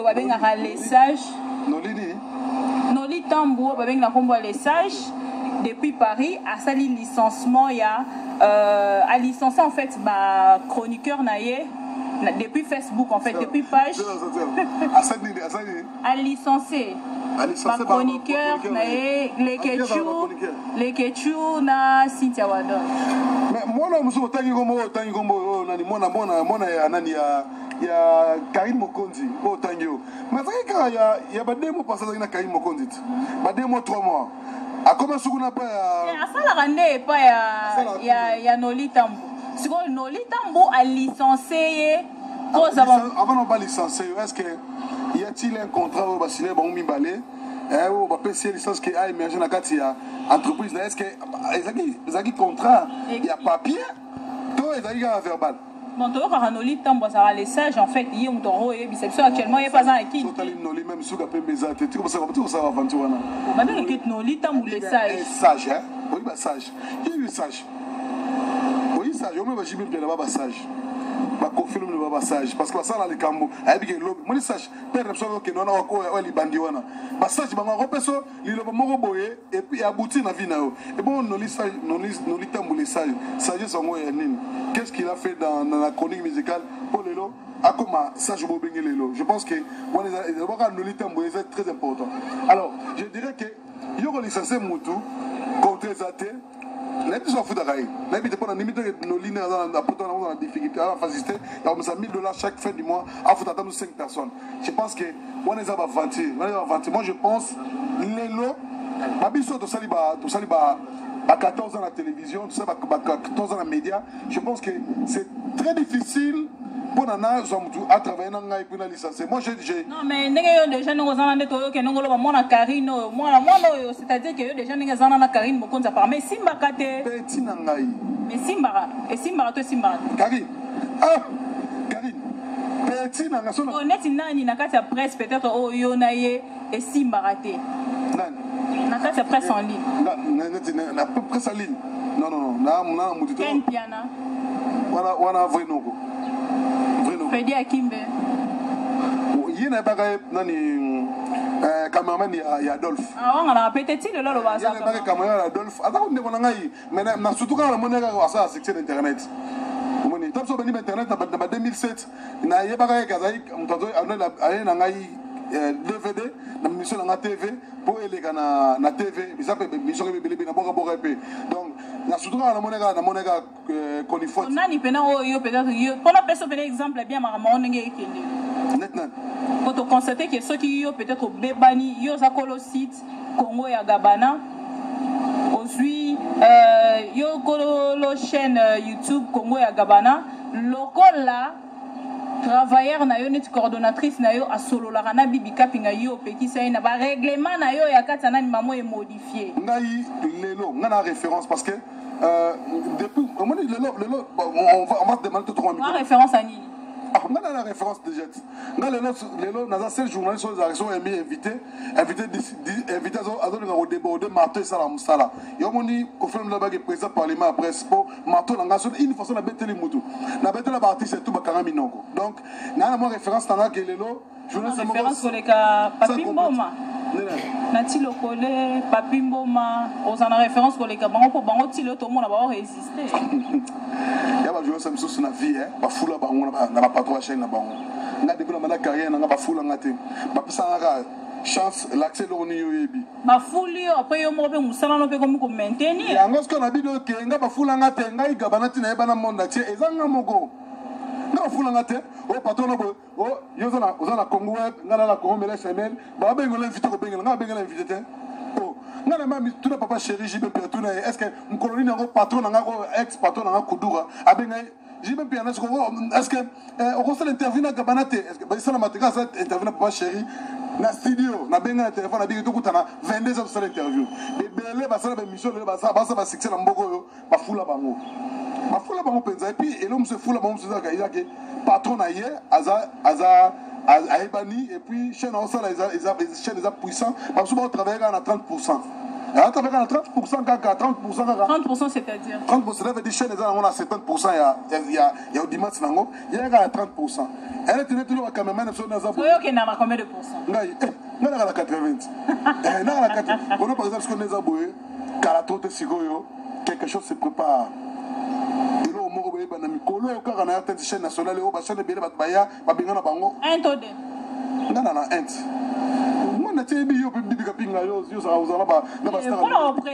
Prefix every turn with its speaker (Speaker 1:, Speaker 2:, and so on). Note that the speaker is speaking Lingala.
Speaker 1: babengaka les sages.
Speaker 2: Nolini.
Speaker 1: Noli Tambo babengaka kombo les sages depuis Paris a sali licenciement ya a licencié en fait ba chroniqueur naie depuis Facebook en fait depuis page a licencié ba chroniqueur naie les Ketchou na Cynthia Wadon.
Speaker 2: Mais moi là muso tangi kombo nani mona ya nani ya Karim Mokonzi o tangio. Mais ça ya ba demo passé na Karim Mokonzi. Ba demo 3 mois. A comment sukuna pa ya
Speaker 1: asala rande pa ya Noli Tambo. Siko Noli Tambo a licencié cause
Speaker 2: avant de licencier, est-ce que y a-t-il un contrat au signé bon Mimbalé ou ba PC licence qui a émergé na kati ya entreprise là, est-ce que ezaki contrat il y a papier to ezaki verbal.
Speaker 1: Bon, tu vois, Noli Tambo, ça va les sages, en fait, il y a un taureau et biceps. Actuellement, il n'y a pas un qui.
Speaker 2: Noli, même si tu as mes athées, tu sais comment ça va aventure.
Speaker 1: Maintenant, que Noli Tambo, les sages.
Speaker 2: Sage, hein? Oui, sage. Il y a eu sage. Oui, sage. On me va jamais bien là-bas, sage. Ba confirme le baba sage parce que ça là les cambo avec le moi sage père absolument que non ko li bandi wana ba sage ba ngoko peso li lo moko boye et puis abouti na vie na yo et bon Noli sage Noli Tambo les sages sage songo ya nini qu'est-ce qu'il a fait dans la chronique musicale pour lelo akoma sage bo bengi lelo je pense que on est Noli Tambo c'est très important alors je dirais que yoko licencié mutu côté zaté les gens font d'arrêt. Les gens pendant limite nos lignes dans la difficulté à facilité. Il y a $1,000 chaque fin du mois. À faut attendre 5 personnes. Je pense que on les a vantés. Moi je pense les lots. Ma biso to saliba à 14 ans à la télévision, tout ça à 14 ans à la média. Je pense que c'est très difficile. À travailler dans la licence. Moi,
Speaker 1: non, mais les gens nous ont dit que nous avons Karine, c'est-à-dire que les gens nous ont Karine, mais Simba Kate. Mais Simba, et Simba, toi Simba.
Speaker 2: Karine. Ah, Karine. Petit n'a pas.
Speaker 1: Honnête, nani n'a qu'à presse peut-être au Yonaye et Simba raté. N'a qu'à presse en ligne.
Speaker 2: N'a pas presse en ligne. Non, n'a moudito.
Speaker 1: Ken Piana.
Speaker 2: Wana vrai non.
Speaker 1: Freddy Akimbe.
Speaker 2: Il y a nani cameraman ya Adolphe.
Speaker 1: Ah on a peut-être le lolo
Speaker 2: baza. Il y a cameraman Adolphe. Attends on est ngai mais na surtout quand la monnaie a ça section internet. Moni top so bani internet na 2007 na yebaka kazai mutazo ana ngai DVD na mission na TV pour eleka na TV bisape mission ke bele na boka pe donc na surtout quand la monnaie konifot
Speaker 1: nani pena yo peut-être yo pour la personne par exemple bien maman ngé kende
Speaker 2: netnan
Speaker 1: quand on constate que ceux qui yo peut-être bebani yo za kolo site Congo ya Gabana aujourd'hui yo kolo chaîne YouTube Congo ya Gabana local là travailleur na yo net coordonnatrice na yo a solo la rana bibi kapinga yo petit ça na ba règlement na yo ya katana ni mamo est modifié
Speaker 2: ngai lelo ngana référence parce que depuis on va demander trop
Speaker 1: en référence à ni
Speaker 2: on a la référence déjà lelo na seul journaliste sur les actions invité à donner au débat de marteau ça la musala yo moni ko film la bague président parlement après sport marteau na ngaso une façon na beteli mutu na betela ba artiste tout bakanga minoko donc na mo référence tanga que lelo journaliste
Speaker 1: référence sur les cas Papi Mboma Nati Lokole Papi Mboma on a référence sur les cas bango pour bango ti le tout monde va résister
Speaker 2: ya ba journaliste mso sur na vie ba fula bango na patron chaîne na bango na depuis na carrière na ba fula ngate ba pisanga chance l'accès l'on y yobi
Speaker 1: ma fouli après yo mo be musala no pe comme ko maintenir
Speaker 2: ya ngosko na bido ke nga ba fula ngate ngai gabana tina eba na monde tie ezanga moko na fula ngate o patron no o yo zana Congo web ngana la Congo mele semaine ba bengo l'invité ko bengo nga bengo l'invité o ngana mami tout le papa chéri jibe pertuna est-ce que mon colonie na patron na ex patron na kudura abenga jibe piana est-ce que on reçoit l'interview na gabana te est-ce que ba ça na mateka ça interview na papa chéri na studio na benga téléphone na biki kutana 22 heures sur l'interview bebele basala ba mission le ba succès na mboko yo ba fula bango penza et puis et l'homme se fula bango se zaka izake patron na hier aza aibani et puis chaîne en ça les chaînes les puissants parce que on travaille à 30% Attends, avec 30%,
Speaker 1: 30%, c'est-à-dire
Speaker 2: 30%, ça veut dire chaîne, on a 70%, il y a au dimanche, il y a 30%. Elle est tenue à caméraman, elle
Speaker 1: est à combien de pourcents?
Speaker 2: On a 80. On a par exemple ce qu'on a aboué, Karato Sigoyo, quelque chose se prépare. Et là, au moment où on a mis Kolo, on a une chaîne nationale, on a une chaîne de Baya, Babingana Bango.
Speaker 1: Un taux de.
Speaker 2: Non, moi, je suis un peu de